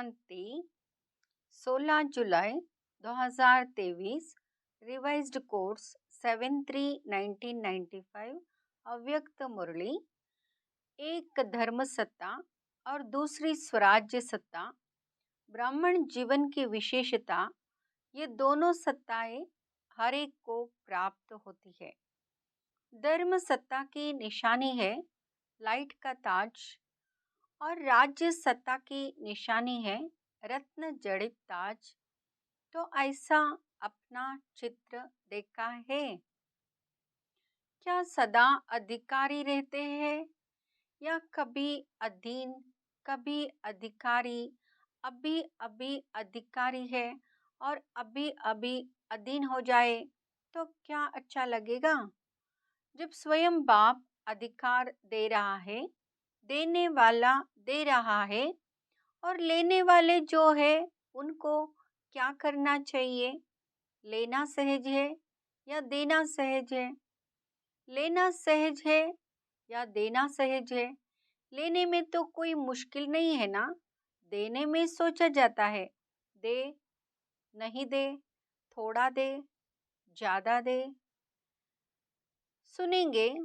शांति 16 जुलाई 2023 revised course 7/3/1995 अव्यक्त मुरली। एक धर्म सत्ता और दूसरी स्वराज्य सत्ता, ब्राह्मण जीवन की विशेषता, ये दोनों सत्ताएं हर एक को प्राप्त होती है। धर्म सत्ता की निशानी है लाइट का ताज और राज्य सत्ता की निशानी है रत्न जड़ित ताज। तो ऐसा अपना चित्र देखा है क्या? सदा अधिकारी रहते हैं या कभी अधीन, कभी अधिकारी, अभी अभी अधिकारी है और अभी अभी अधीन हो जाए तो क्या अच्छा लगेगा? जब स्वयं बाप अधिकार दे रहा है, देने वाला दे रहा है और लेने वाले जो है उनको क्या करना चाहिए? लेना सहज है या देना सहज है? लेना सहज है या देना सहज है? लेने में तो कोई मुश्किल नहीं है ना। देने में सोचा जाता है, दे, नहीं दे, थोड़ा दे, ज्यादा दे। सुनेंगे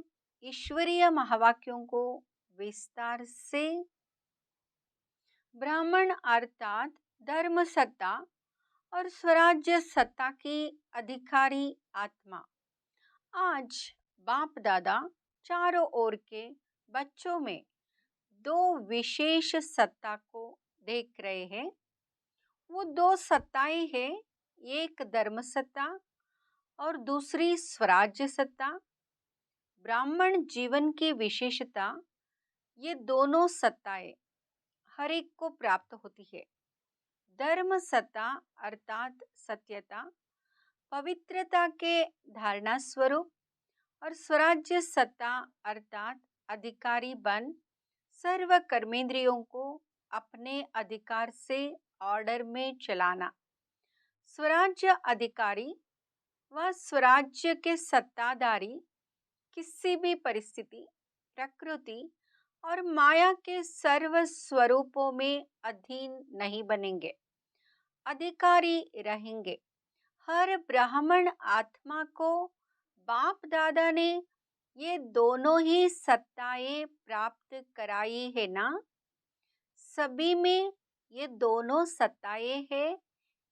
ईश्वरीय महावाक्यों को विस्तार से। ब्राह्मण अर्थात धर्म सत्ता और स्वराज्य सत्ता की अधिकारी आत्मा। आज बाप दादा चारों ओर के बच्चों में दो विशेष सत्ता को देख रहे हैं। वो दो सत्ताएं हैं, एक धर्म सत्ता और दूसरी स्वराज्य सत्ता। ब्राह्मण जीवन की विशेषता, ये दोनों सत्ताएं हर एक को प्राप्त होती है। धर्म सत्ता अर्थात सत्यता, पवित्रता के धारणा स्वरूप और स्वराज्य सत्ता अर्थात अधिकारी बन सर्व कर्मेंद्रियों को अपने अधिकार से ऑर्डर में चलाना। स्वराज्य अधिकारी व स्वराज्य के सत्ताधारी किसी भी परिस्थिति, प्रकृति और माया के सर्व स्वरूपों में अधीन नहीं बनेंगे, अधिकारी रहेंगे। हर ब्राह्मण आत्मा को बाप दादा ने ये दोनों ही सत्ताएं प्राप्त कराई है ना। सभी में ये दोनों सत्ताएं हैं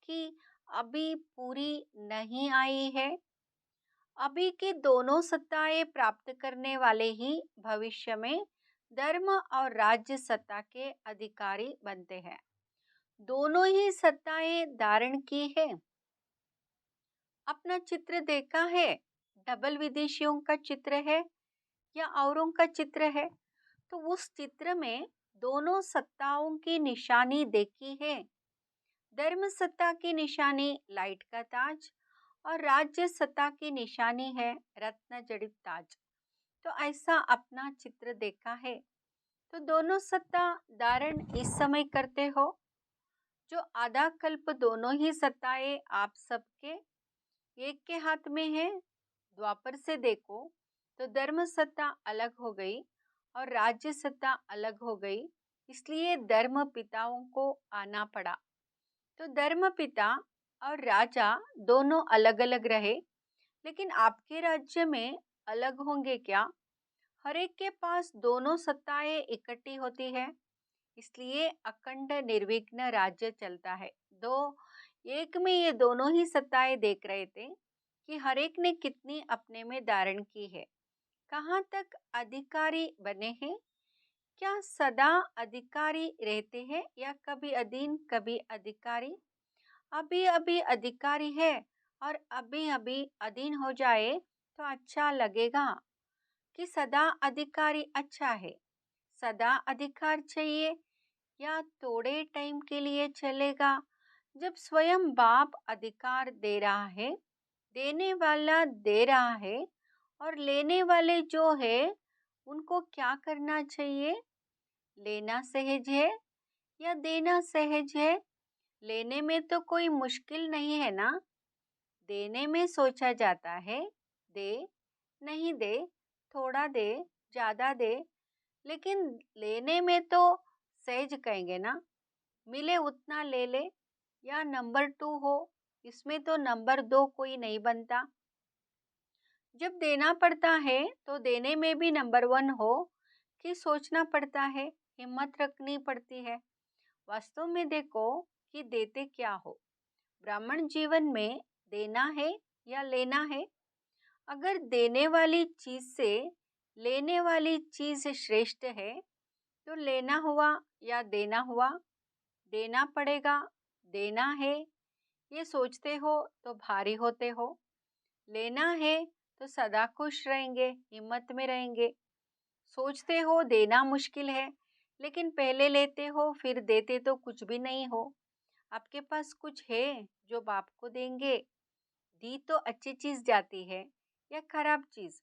कि अभी पूरी नहीं आई है। अभी के दोनों सत्ताएं प्राप्त करने वाले ही भविष्य में धर्म और राज्य सत्ता के अधिकारी बनते हैं। दोनों ही सत्ताएं धारण की है। अपना चित्र देखा है, डबल विदेशियों का चित्र है या औरों का चित्र है, तो उस चित्र में दोनों सत्ताओं की निशानी देखी है। धर्म सत्ता की निशानी लाइट का ताज और राज्य सत्ता की निशानी है रत्न जड़ित ताज। तो ऐसा अपना चित्र देखा है। तो दोनों सत्ता धारण इस समय करते हो। जो आधा कल्प दोनों ही सत्ताएं आप सबके एक के हाथ में है। द्वापर से देखो तो धर्म सत्ता अलग हो गई और राज्य सत्ता अलग हो गई, इसलिए धर्म पिताओं को आना पड़ा। तो धर्म पिता और राजा दोनों अलग अलग रहे, लेकिन आपके राज्य में अलग होंगे क्या? हर एक के पास दोनों सत्ताएं इकट्ठी होती है, इसलिए अखंड निर्विघ्न राज्य चलता है। दो एक में ये दोनों ही सत्ताएं देख रहे थे कि हर एक ने कितनी अपने में धारण की है, कहाँ तक अधिकारी बने हैं, क्या सदा अधिकारी रहते हैं या कभी अधीन कभी अधिकारी। अभी अभी अधिकारी है और अभी अभी अधीन हो जाए तो अच्छा लगेगा कि सदा अधिकारी अच्छा है। सदा अधिकार चाहिए या थोड़े टाइम के लिए चलेगा। जब स्वयं बाप अधिकार दे रहा है, देने वाला दे रहा है और लेने वाले जो है उनको क्या करना चाहिए? लेना सहज है या देना सहज है? लेने में तो कोई मुश्किल नहीं है ना। देने में सोचा जाता है, दे, नहीं दे, थोड़ा दे, ज्यादा दे, लेकिन लेने में तो सहज कहेंगे ना। मिले उतना ले ले, या नंबर 2 हो, इसमें तो नंबर 2 कोई नहीं बनता। जब देना पड़ता है तो देने में भी नंबर 1 हो कि सोचना पड़ता है, हिम्मत रखनी पड़ती है। वास्तव में देखो कि देते क्या हो। ब्राह्मण जीवन में देना है या लेना है। अगर देने वाली चीज से लेने वाली चीज श्रेष्ठ है तो लेना हुआ या देना हुआ। देना पड़ेगा, देना है, ये सोचते हो तो भारी होते हो। लेना है तो सदा खुश रहेंगे, हिम्मत में रहेंगे। सोचते हो देना मुश्किल है, लेकिन पहले लेते हो फिर देते तो कुछ भी नहीं हो। आपके पास कुछ है जो बाप को देंगे। दी तो अच्छी चीज जाती है या खराब चीज,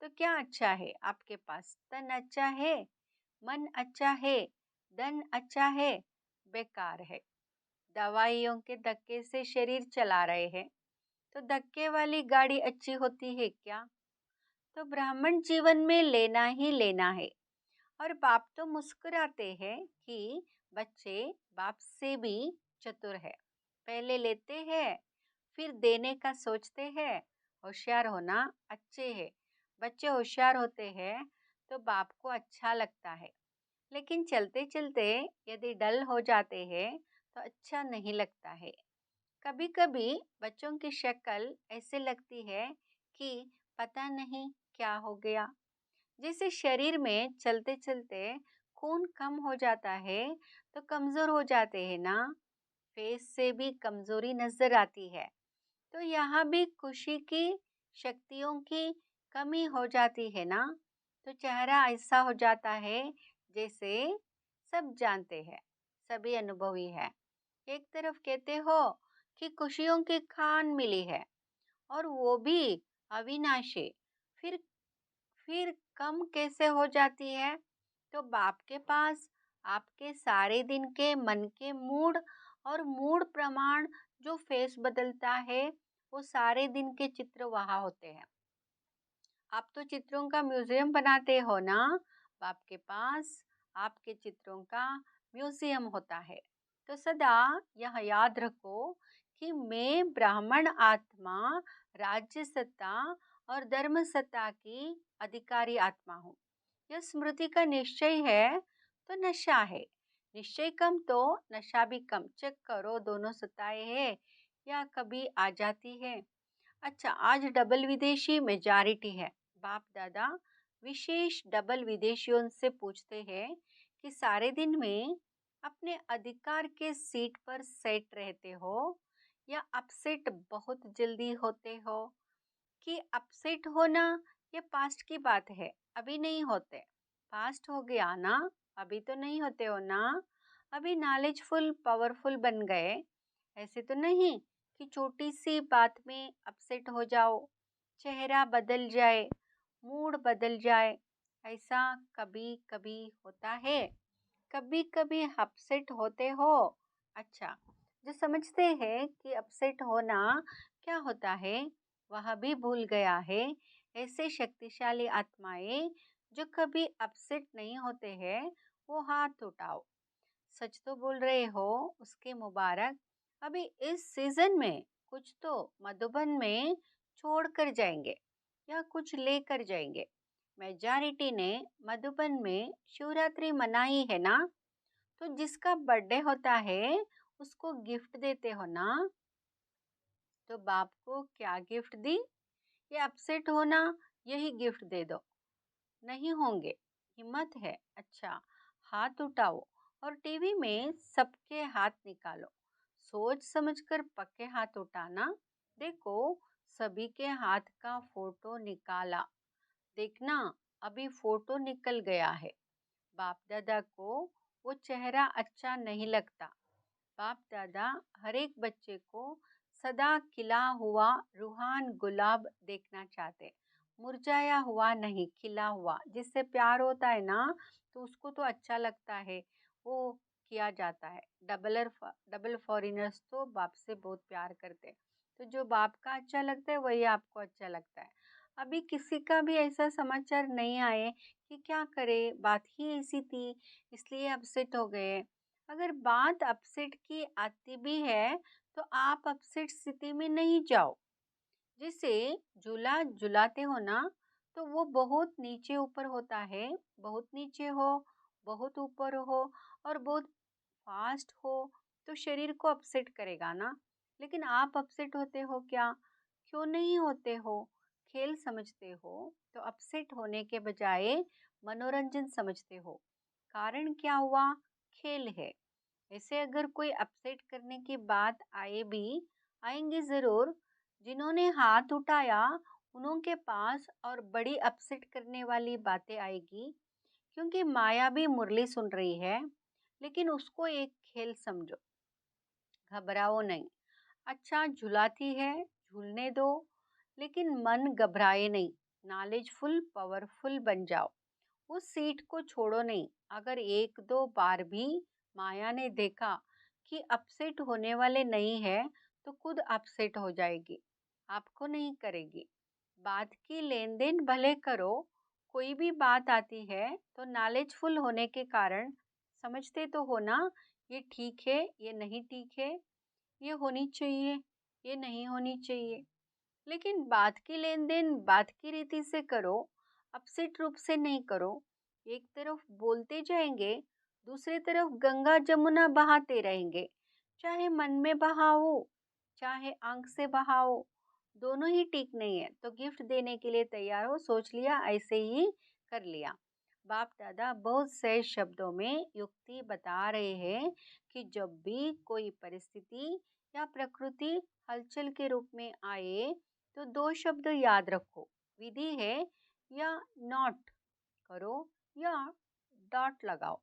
तो क्या अच्छा है आपके पास? तन अच्छा है, मन अच्छा है, धन अच्छा है, बेकार है। दवाइयों के धक्के से शरीर चला रहे हैं, तो धक्के वाली गाड़ी अच्छी होती है क्या? तो ब्राह्मण जीवन में लेना ही लेना है। और बाप तो मुस्कुराते हैं कि बच्चे बाप से भी चतुर है। पहले लेते हैं, फिर देने का सोचते हैं। होशियार होना अच्छे है। बच्चे होशियार होते हैं तो बाप को अच्छा लगता है। लेकिन चलते चलते यदि डल हो जाते हैं तो अच्छा नहीं लगता है। कभी कभी बच्चों की शक्ल ऐसे लगती है कि पता नहीं क्या हो गया। जैसे शरीर में चलते चलते खून कम हो जाता है तो कमजोर हो जाते हैं ना। फेस से भी कमजोरी नजर आती है। तो यहाँ भी खुशी की शक्तियों की कमी हो जाती है ना। तो चेहरा ऐसा हो जाता है जैसे सब जानते हैं, सभी अनुभवी है। एक तरफ कहते हो कि खुशियों की खान मिली है और वो भी अविनाशी, फिर फिर कम कैसे हो जाती है? तो बाप के पास आपके सारे दिन के मन के मूड और मूड प्रमाण जो फेस बदलता है, वो सारे दिन के चित्र वहाँ होते हैं। आप तो चित्रों का म्यूजियम बनाते हो ना। बाप के पास आपके चित्रों का म्यूजियम होता है। तो सदा यह याद रखो कि मैं ब्राह्मण आत्मा, राज्य सत्ता और धर्म सत्ता की अधिकारी आत्मा हूँ। यह स्मृति का निश्चय है तो नशा है। निश्चय कम तो नशा भी कम। चेक करो दोनों सत्ताएं है या कभी आ जाती है। अच्छा, आज डबल विदेशी मेजॉरिटी है। बाप दादा विशेष डबल विदेशियों से पूछते हैं कि सारे दिन में अपने अधिकार के सीट पर सेट रहते हो या अपसेट बहुत जल्दी होते हो? कि अपसेट होना ये पास्ट की बात है, अभी नहीं होते। पास्ट हो गया ना, अभी तो नहीं होते हो ना। अभी नॉलेजफुल पावरफुल बन गए, ऐसे तो नहीं कि छोटी सी बात में अपसेट हो जाओ, चेहरा बदल जाए, मूड बदल जाए। ऐसा कभी कभी होता है। कभी कभी अपसेट होते हो। अच्छा, जो समझते हैं कि अपसेट होना क्या होता है वह भी भूल गया है। ऐसे शक्तिशाली आत्माएं जो कभी अपसेट नहीं होते हैं, वो हाथ उठाओ। सच तो बोल रहे हो, उसके मुबारक। अभी इस सीजन में कुछ तो मधुबन में छोड़ कर जाएंगे या कुछ लेकर जाएंगे। मेजॉरिटी ने मधुबन में शिवरात्रि मनाई है ना। तो जिसका बर्थडे होता है उसको गिफ्ट देते हो ना। तो बाप को क्या गिफ्ट दी? ये अपसेट होना, यही गिफ्ट दे दो। नहीं होंगे, हिम्मत है। अच्छा, हाथ उठाओ और टीवी में सबके हाथ निकालो। सोच समझकर पक्के हाथ उठाना। देखो, सभी के हाथ का फोटो निकाला। देखना, अभी फोटो निकल गया है। बाप दादा को वो चेहरा अच्छा नहीं लगता। बाप दादा हर एक बच्चे को सदा खिला हुआ रूहान गुलाब देखना चाहते। मुरझाया हुआ नहीं, खिला हुआ। जिससे प्यार होता है ना, तो उसको तो अच्छा लगता है, वो किया जाता है। डबल फॉरेनर्स तो बाप से बहुत प्यार करते हैं। तो जो बाप का अच्छा लगता है वही आपको अच्छा लगता है। अभी किसी का भी ऐसा समाचार नहीं आए कि क्या करे, बात ही ऐसी थी इसलिए अपसेट हो गए। अगर बात अपसेट की आती भी है तो आप अपसेट स्थिति में नहीं जाओ। जिसे झूला झुलाते हो ना, तो वो बहुत नीचे ऊपर होता है, बहुत नीचे हो, बहुत ऊपर हो और बहुत फास्ट हो, तो शरीर को अपसेट करेगा ना। लेकिन आप अपसेट होते हो क्या? क्यों नहीं होते हो? खेल समझते हो तो अपसेट होने के बजाय मनोरंजन समझते हो। कारण क्या हुआ? खेल है। ऐसे अगर कोई अपसेट करने की बात आए भी, आएंगे जरूर। जिन्होंने हाथ उठाया उनके पास और बड़ी अपसेट करने वाली बातें आएगी, क्योंकि माया भी मुरली सुन रही है। लेकिन उसको एक खेल समझो, घबराओ नहीं। अच्छा झुलाती है, झूलने दो, लेकिन मन घबराए नहीं। नॉलेजफुल पावरफुल बन जाओ। उस सीट को छोड़ो नहीं। अगर एक दो बार भी माया ने देखा कि अपसेट होने वाले नहीं है, तो खुद अपसेट हो जाएगी, आपको नहीं करेगी। बात की लेन देन भले करो, कोई भी बात आती है तो नॉलेजफुल होने के कारण समझते तो हो ना, ये ठीक है, ये नहीं ठीक है, ये होनी चाहिए, ये नहीं होनी चाहिए। लेकिन बात की लेन देन बात की रीति से करो, अपसेट रूप से नहीं करो। एक तरफ बोलते जाएंगे, दूसरी तरफ गंगा जमुना बहाते रहेंगे। चाहे मन में बहाओ, चाहे आंख से बहाओ, दोनों ही ठीक नहीं है। तो गिफ्ट देने के लिए तैयार हो, सोच लिया, ऐसे ही कर लिया। बाप दादा बहुत सहज शब्दों में युक्ति बता रहे हैं कि जब भी कोई परिस्थिति या प्रकृति हलचल के रूप में आए, तो दो शब्द याद रखो। विधि है या नॉट करो या डॉट लगाओ।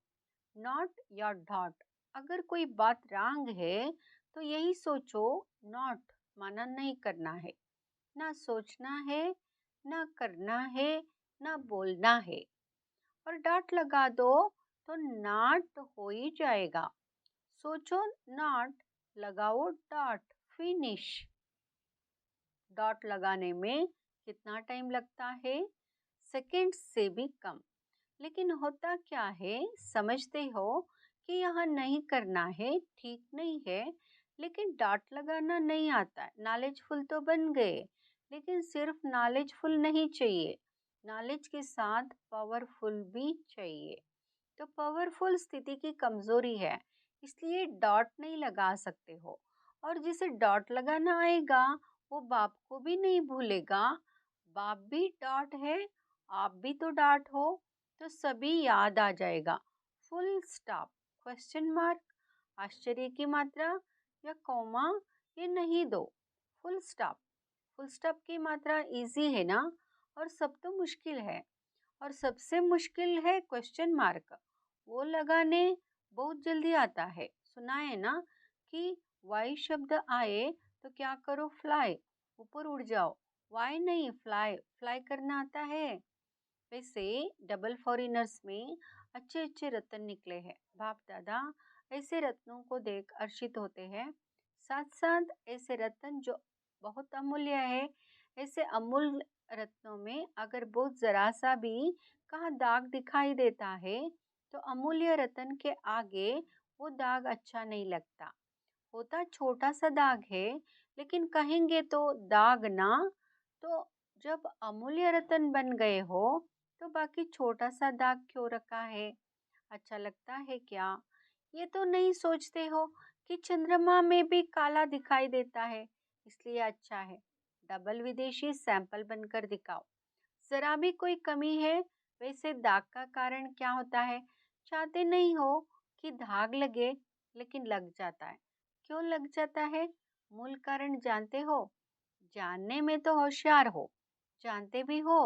नॉट या डॉट। अगर कोई बात रॉन्ग है तो यही सोचो, नॉट माना नहीं करना है, ना सोचना है, ना करना है, ना बोलना है। और डॉट लगा दो तो नॉट हो ही जाएगा। सोचो नॉट, लगाओ डॉट, फिनिश। डॉट लगाने में कितना टाइम लगता है? सेकंड से भी कम। लेकिन होता क्या है, समझते हो कि यहाँ नहीं करना है, ठीक नहीं है, लेकिन डॉट लगाना नहीं आता है। नॉलेजफुल तो बन गए, लेकिन सिर्फ नॉलेजफुल नहीं चाहिए, नॉलेज के साथ पावरफुल भी चाहिए। तो पावरफुल स्थिति की कमजोरी है, इसलिए डॉट नहीं लगा सकते हो। और जिसे डॉट लगाना आएगा वो बाप को भी नहीं भूलेगा। बाप भी डॉट है, आप भी तो डॉट हो, तो सभी याद आ जाएगा। फुल स्टॉप, क्वेश्चन मार्क, आश्चर्य की मात्रा या कॉमा, ये नहीं दो। Full stop. फुल स्टॉप की मात्रा इजी है ना, और सब तो मुश्किल है। और सबसे मुश्किल है क्वेश्चन मार्क, वो लगाने बहुत जल्दी आता है। सुना है ना कि वाई शब्द आए तो क्या करो, फ्लाई, ऊपर उड़ जाओ। वाई नहीं, फ्लाई, फ्लाई करना आता है। वैसे डबल फॉरेनर्स में अच्छे अच्छे रत्न निकले हैं। बाप दादा ऐसे रत्नों को देख हर्षित होते हैं। साथ साथ ऐसे रत्न जो बहुत अमूल्य है, ऐसे अमूल्य रत्नों में अगर बहुत जरा सा भी कहाँ दाग दिखाई देता है, तो अमूल्य रत्न के आगे वो दाग अच्छा नहीं लगता। होता छोटा सा दाग है, लेकिन कहेंगे तो दाग ना। तो जब अमूल्य रत्न बन गए हो, तो बाकी छोटा सा दाग क्यों रखा है? अच्छा लगता है क्या? ये तो नहीं सोचते हो कि चंद्रमा में भी काला दिखाई देता है, इसलिए अच्छा है। डबल विदेशी सैंपल बनकर दिखाओ। जरा भी कोई कमी है। वैसे दाग का कारण क्या होता है? चाहते नहीं हो कि दाग लगे, लेकिन लग जाता है। क्यों लग जाता है? मूल कारण जानते हो? जानने में तो होशियार हो, जानते भी हो।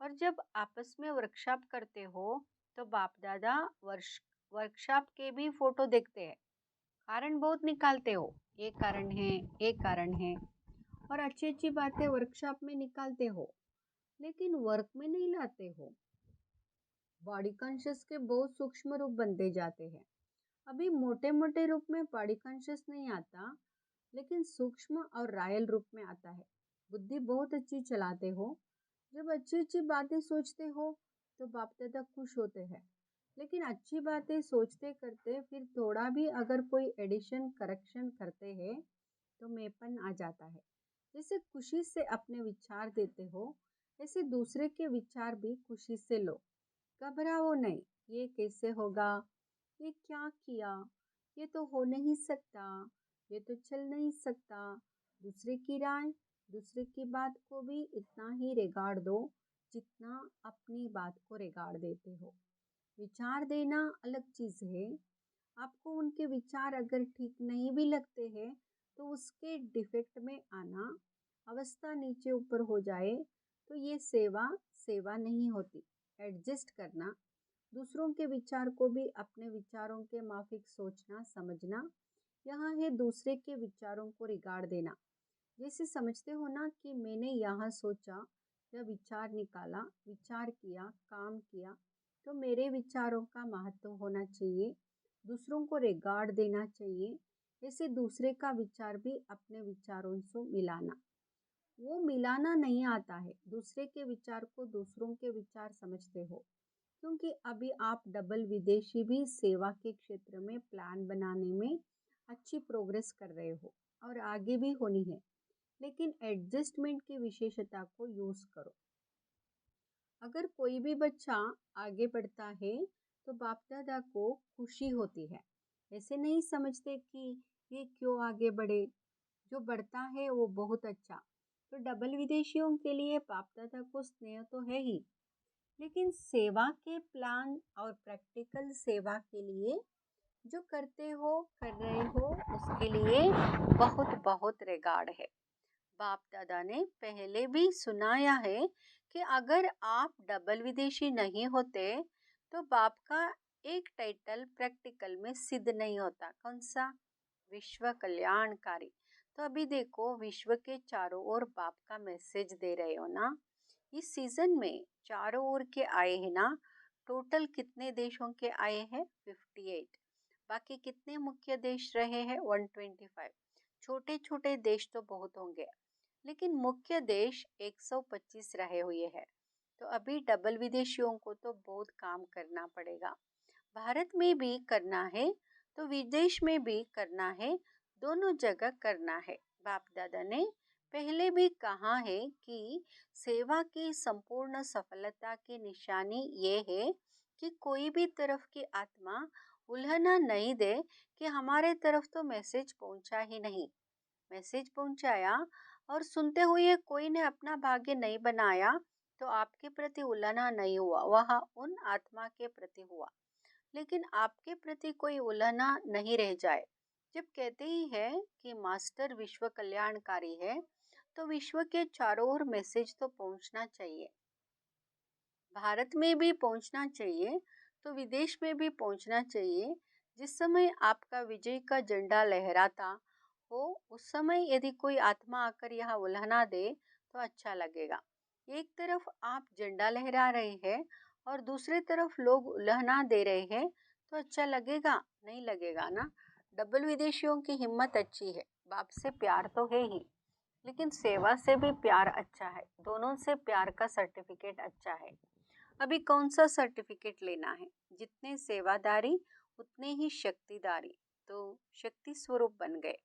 और जब आपस में वर्कशॉप करते हो, तो बाप दादा वर्कशॉप के भी फोटो देखते हैं, कारण बहुत निकालते हो। एक कारण है, एक कारण है, और अच्छी अच्छी बातें वर्कशॉप में निकालते हो, लेकिन वर्क में नहीं लाते हो। बॉडी कॉन्शियस के बहुत सूक्ष्म रूप बनते जाते हैं। अभी मोटे मोटे रूप में बॉडी कॉन्शियस नहीं आता, लेकिन सूक्ष्म और रायल रूप में आता है। बुद्धि बहुत अच्छी चलाते हो, जब अच्छी अच्छी बातें सोचते हो तो बाप दादा खुश होते हैं। लेकिन अच्छी बातें सोचते करते फिर थोड़ा भी अगर कोई एडिशन करेक्शन करते हैं तो मेपन आ जाता है। जैसे खुशी से अपने विचार देते हो, ऐसे दूसरे के विचार भी खुशी से लो। घबराओ नहीं, ये कैसे होगा, ये क्या किया, ये तो हो नहीं सकता, ये तो चल नहीं सकता। दूसरे की राय, दूसरे की बात को भी इतना ही रिगार्ड दो जितना अपनी बात को रिगार्ड देते हो। विचार देना अलग चीज है। आपको उनके विचार अगर ठीक नहीं भी लगते हैं तो उसके डिफेक्ट में आना, अवस्था नीचे ऊपर हो जाए तो ये सेवा सेवा नहीं होती। एडजस्ट करना, दूसरों के विचार को भी अपने विचारों के माफिक सोचना समझना, यहाँ है दूसरे के विचारों को रिगार्ड देना। जैसे समझते हो ना कि मैंने यहाँ सोचा या विचार निकाला, विचार किया, काम किया, तो मेरे विचारों का महत्व होना चाहिए, दूसरों को रिगार्ड देना चाहिए। ऐसे दूसरे का विचार भी अपने विचारों से मिलाना, वो मिलाना नहीं आता है। दूसरे के विचार को दूसरों के विचार समझते हो, क्योंकि अभी आप डबल विदेशी भी सेवा के क्षेत्र में प्लान बनाने में अच्छी प्रोग्रेस कर रहे हो और आगे भी होनी है। लेकिन एडजस्टमेंट की विशेषता को यूज करो। अगर कोई भी बच्चा आगे बढ़ता है तो बाप दादा को खुशी होती है। ऐसे नहीं समझते कि ये क्यों आगे बढ़े, जो बढ़ता है वो बहुत अच्छा। तो डबल विदेशियों के लिए बाप दादा को स्नेह तो है ही, लेकिन सेवा के प्लान और प्रैक्टिकल सेवा के लिए जो करते हो कर रहे हो उसके लिए बहुत बहुत रिगार्ड है। बाप दादा ने पहले भी सुनाया है कि अगर आप डबल विदेशी नहीं होते तो बाप का एक टाइटल प्रैक्टिकल में सिद्ध नहीं होता। कौन सा? विश्व कल्याणकारी। तो अभी देखो, विश्व के चारों ओर बाप का मैसेज दे रहे हो ना। इस सीजन में चारों ओर के आए हैं ना। टोटल कितने देशों के आए हैं? 58। बाकी कितने मुख्य देश रहे हैं? 125। छोटे छोटे देश तो बहुत होंगे, लेकिन मुख्य देश 125 रहे हुए हैं। तो अभी डबल विदेशियों को तो बहुत काम करना पड़ेगा। भारत में भी करना है तो विदेश में भी करना है, दोनों जगह करना है। बाप दादा ने पहले भी कहा है कि सेवा की संपूर्ण सफलता की निशानी ये है कि कोई भी तरफ की आत्मा उल्हना नहीं दे कि हमारे तरफ तो मैसेज पहुंचा ही नहीं। मैसेज पहुंचाया और सुनते हुए कोई ने अपना भाग्य नहीं बनाया तो आपके प्रति उल्हना नहीं हुआ, वह उन आत्मा के प्रति हुआ। लेकिन आपके प्रति कोई उल्हना नहीं रह जाए। जब कहते ही है कि मास्टर विश्व कल्याणकारी है तो विश्व के चारों ओर मैसेज तो पहुंचना चाहिए। भारत में भी पहुंचना चाहिए तो विदेश में भी पहुंचना चाहिए। जिस समय आपका विजय का झंडा लहराता हो उस समय यदि कोई आत्मा आकर यहाँ उल्हना दे तो अच्छा लगेगा। एक तरफ आप झंडा लहरा रहे हैं और दूसरी तरफ लोग उल्हना दे रहे हैं तो अच्छा लगेगा? नहीं लगेगा ना। डबल विदेशियों की हिम्मत अच्छी है, बाप से प्यार तो है ही, लेकिन सेवा से भी प्यार अच्छा है। दोनों से प्यार का सर्टिफिकेट अच्छा है। अभी कौन सा सर्टिफिकेट लेना है? जितने सेवादारी उतने ही शक्तिदारी, तो शक्ति स्वरूप बन गए।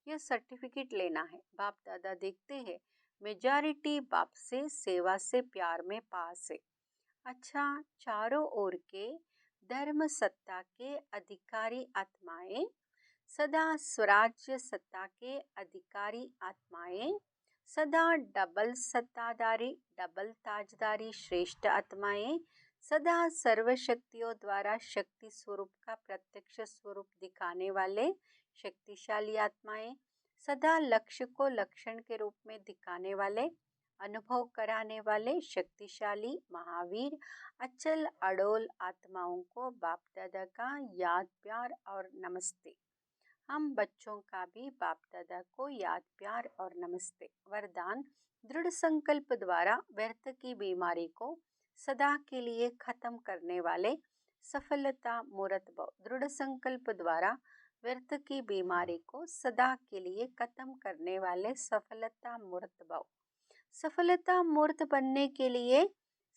यह सर्टिफिकेट लेना है। बाप दादा देखते हैं मेजॉरिटी बाप से सेवा से प्यार में पास है। अच्छा, चारों ओर के धर्म सत्ता के अधिकारी आत्माएं, सदा स्वराज्य सत्ता के अधिकारी आत्माएं, सदा डबल सत्ताधारी डबल ताजदारी श्रेष्ठ आत्माएं, सदा सर्वशक्तियों द्वारा शक्ति स्वरूप का प्रत्यक्ष स्वरूप दिखाने वाले शक्तिशाली आत्माएं, सदा लक्ष्य को लक्षण के रूप में दिखाने वाले अनुभव कराने वाले शक्तिशाली महावीर अचल अडोल आत्माओं को बाप दादा का याद प्यार और नमस्ते। हम बच्चों का भी बाप दादा को याद प्यार और नमस्ते। वरदान: दृढ़ संकल्प द्वारा व्यर्थ की बीमारी को सदा के लिए खत्म करने वाले सफलता मूर्त भव। दृढ़ संकल्प द्वारा व्यर्थ की बीमारी को सदा के लिए खत्म करने वाले सफलता मूर्त भव। सफलता मूर्त बनने के लिए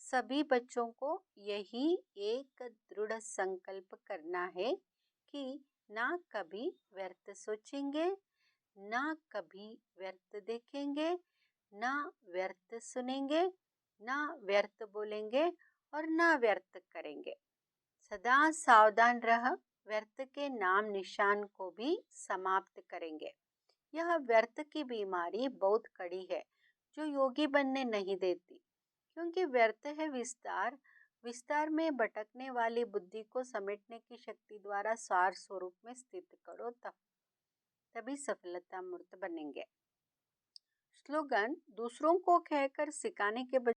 सभी बच्चों को यही एक दृढ़ संकल्प करना है कि ना कभी व्यर्थ सोचेंगे, ना कभी व्यर्थ देखेंगे, ना व्यर्थ सुनेंगे, ना व्यर्थ बोलेंगे और ना व्यर्थ करेंगे। सदा सावधान रह व्यर्थ के नाम निशान को भी समाप्त करेंगे। यह व्यर्थ की बीमारी बहुत कड़ी है जो योगी बनने नहीं देती, क्योंकि व्यर्थ है विस्तार। विस्तार में भटकने वाली बुद्धि को समेटने की शक्ति द्वारा सार स्वरूप में स्थित करो, तभी सफलता मूर्त बनेंगे। स्लोगन दूसरों को कहकर सिखाने के